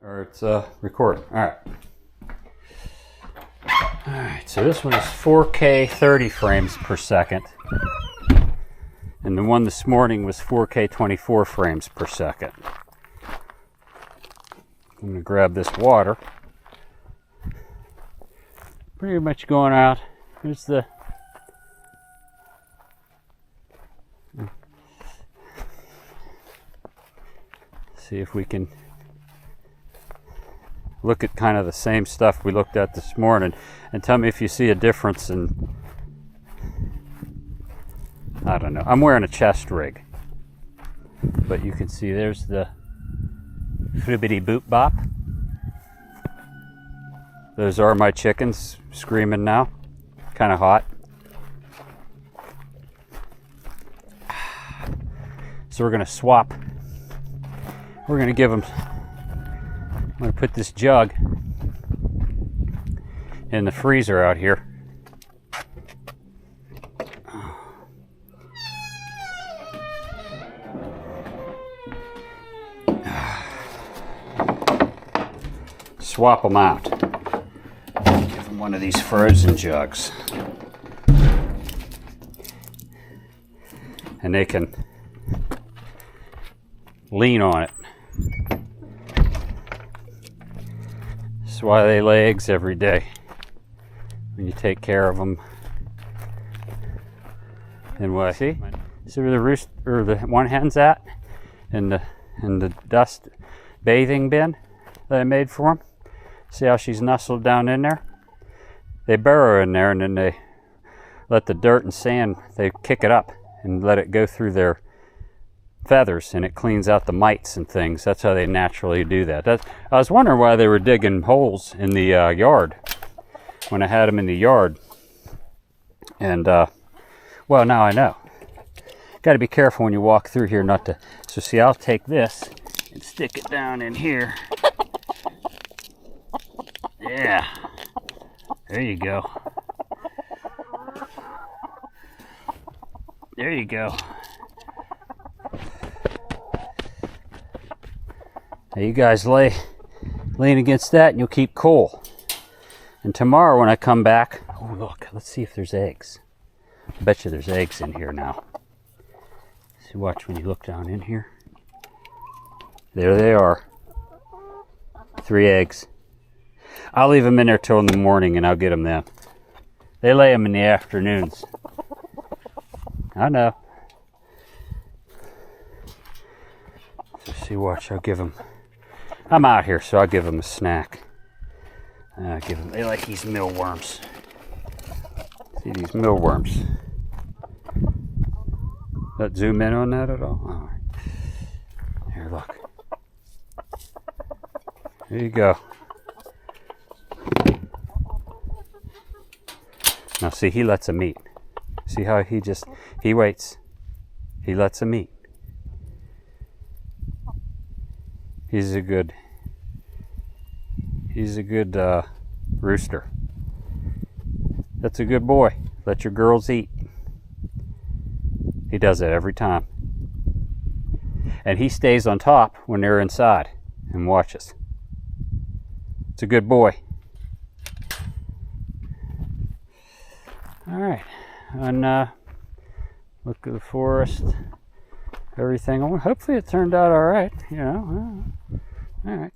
Or it's recording. Alright. Alright, so this one is 4K 30 frames per second. And the one this morning was 4K 24 frames per second. I'm going to grab this water. Pretty much going out. Here's the... See if we can look at kind of the same stuff we looked at this morning and tell me if you see a difference in, I don't know. I'm wearing a chest rig, but you can see there's the flibbity boop bop. Those are my chickens screaming now. Kind of hot. So we're going to swap. We're going to give them, I'm going to put this jug in the freezer out here. Swap them out. Give them one of these frozen jugs. And they can lean on it. That's why they lay eggs every day. When you take care of them. And what? See where the roost or the one hen's at, in the dust bathing bin that I made for them. See how she's nestled down in there? They burrow in there and then they let the dirt and sand, they kick it up and let it go through their feathers, and it cleans out the mites and things. That's how they naturally do that. I was wondering why they were digging holes in the yard when I had them in the yard. And well, now I know. Got to be careful when you walk through here not to. So see, I'll take this and stick it down in here. Yeah, there you go. There you go. Now you guys lean against that and you'll keep cool. And tomorrow when I come back, oh look, let's see if there's eggs. I bet you there's eggs in here now. See, watch when you look down in here. There they are. 3 eggs. I'll leave them in there till in the morning and I'll get them then. They lay them in the afternoons. I know. So see, watch, I'll give them. I'm out here, so I'll give them a snack. Give them. They like these mealworms. See these mealworms? Let's zoom in on that at all. All right. Here, look. There you go. Now see, he lets them eat. See how he waits. He lets them eat. He's a good rooster. That's a good boy. Let your girls eat. He does that every time. And he stays on top when they're inside and watches. It's a good boy. All right. And look at the forest. Everything. Hopefully it turned out all right. You know. All right.